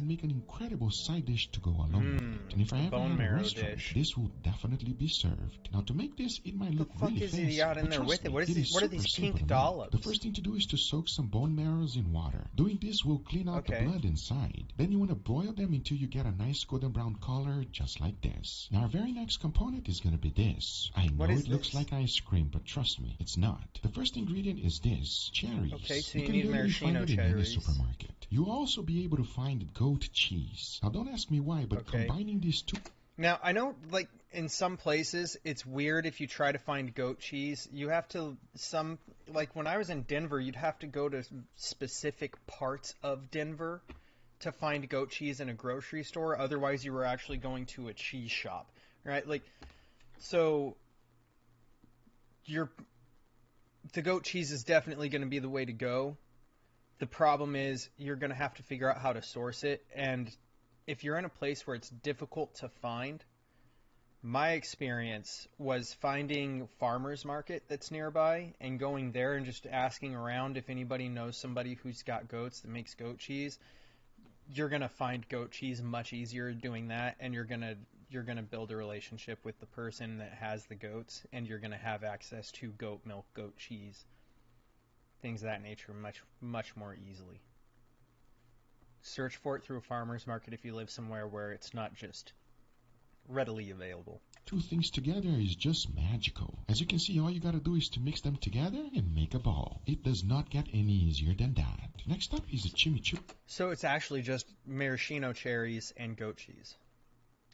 and make an incredible side dish to go along with it. And if I ever bone have a marrow restaurant, dish. this will definitely be served. Now to make this, it might look The fuck really is fancy, he out in but there trust with it? me, What is it this? is What are super these simple pink to make. dollops? The first thing to do is to soak some bone marrows in water. Doing this will clean out the Okay. blood inside. Then you want to broil them until you get a nice golden brown color, just like this. Now our very next component is going to be this. I know What is it looks this? like ice cream, but trust me, it's not. The first ingredient is this, cherries. Okay, so you can need literally find maraschino it in any cherries. supermarket. You'll also be able to find goat cheese. Now don't ask me why, but Okay. combining these two... Now, I know, like, in some places, it's weird if you try to find goat cheese. You have to, like, when I was in Denver, you'd have to go to specific parts of Denver to find goat cheese in a grocery store. Otherwise, you were actually going to a cheese shop, right? Like, so, the goat cheese is definitely going to be the way to go. The problem is you're going to have to figure out how to source it, and if you're in a place where it's difficult to find, my experience was finding farmers market that's nearby and going there and just asking around if anybody knows somebody who's got goats that makes goat cheese. You're going to find goat cheese much easier doing that, and you're going to build a relationship with the person that has the goats, and you're going to have access to goat milk, goat cheese, things of that nature much more easily. Search for it through a farmer's market if you live somewhere where it's not just readily available. Two things together is just magical. As you can see, all you gotta do is to mix them together and make a ball. It does not get any easier than that. Next up is the chimichurri. So it's actually just maraschino cherries and goat cheese.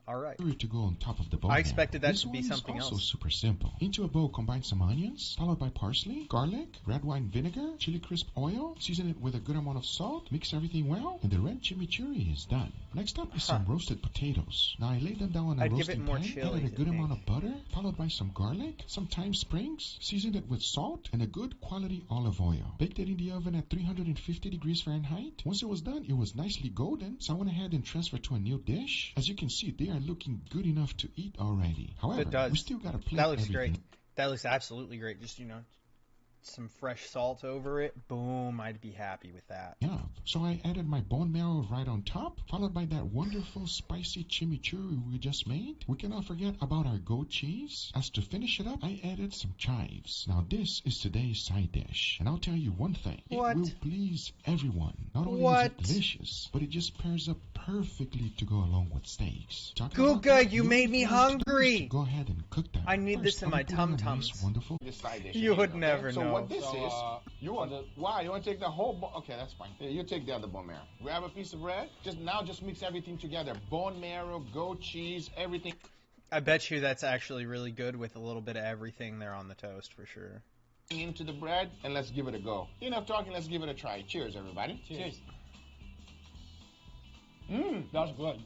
All right. To go on top of the bone I expected that this to be one something is also else. super simple. Into a bowl, combine some onions, followed by parsley, garlic, red wine vinegar, chili crisp oil. Season it with a good amount of salt. Mix everything well, and the red chimichurri is done. Next up is some roasted potatoes. Now I laid them down on a I'd give it roasting more pan, chili, added a good I amount think. of butter, followed by some garlic, some thyme sprigs. Seasoned it with salt and a good quality olive oil. Baked it in the oven at 350 degrees Fahrenheit. Once it was done, it was nicely golden, so I went ahead and transferred to a new dish. As you can see, they are looking good enough to eat already. However, It does. we still gotta plate That looks everything. great. That looks absolutely great. Just, some fresh salt over it. Boom, I'd be happy with that. Yeah, so I added my bone marrow right on top, followed by that wonderful spicy chimichurri we just made. We cannot forget about our goat cheese. As to finish it up, I added some chives. Now this is today's side dish, and I'll tell you one thing. What? It will please everyone. Not only What? is it delicious, but it just pairs up perfectly to go along with steaks. Talking Guga, about that, you the made only me thing left to do is hungry. to go ahead and cook them. I need First, this in I'll my be putting a tum-tums. nice, wonderful This side dish. You would okay? never So know. what this So, is, you want why? You want to take the whole bone? Okay, that's fine. Yeah, you take the other bone marrow. Grab a piece of bread. Just mix everything together. Bone marrow, goat cheese, everything I bet you that's actually really good with a little bit of everything there on the toast for sure. into the bread, and let's give it a go. Enough talking. Let's give it a try. Cheers, everybody. Cheers. That's good.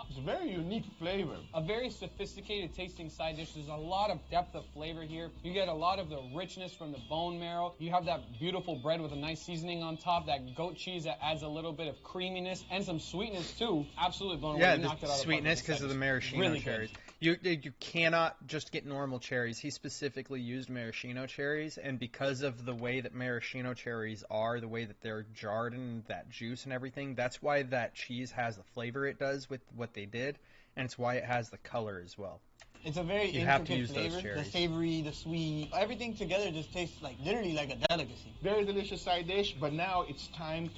It's a very unique flavor. A very sophisticated tasting side dish. There's a lot of depth of flavor here. You get a lot of the richness from the bone marrow. You have that beautiful bread with a nice seasoning on top. That goat cheese that adds a little bit of creaminess and some sweetness too. Absolutely blown away. Yeah, You knocked the it out of the park sweetness with because side of the dish. maraschino Really cherries. good. You cannot just get normal cherries. He specifically used maraschino cherries, and because of the way that maraschino cherries are, the way that they're jarred and that juice and everything, that's why that cheese has the flavor it does with what they did, and it's why it has the color as well. It's a very You have to intricate use those flavor. The cherries. savory, the sweet, everything together just tastes like literally like a delicacy. Very delicious side dish, but now it's time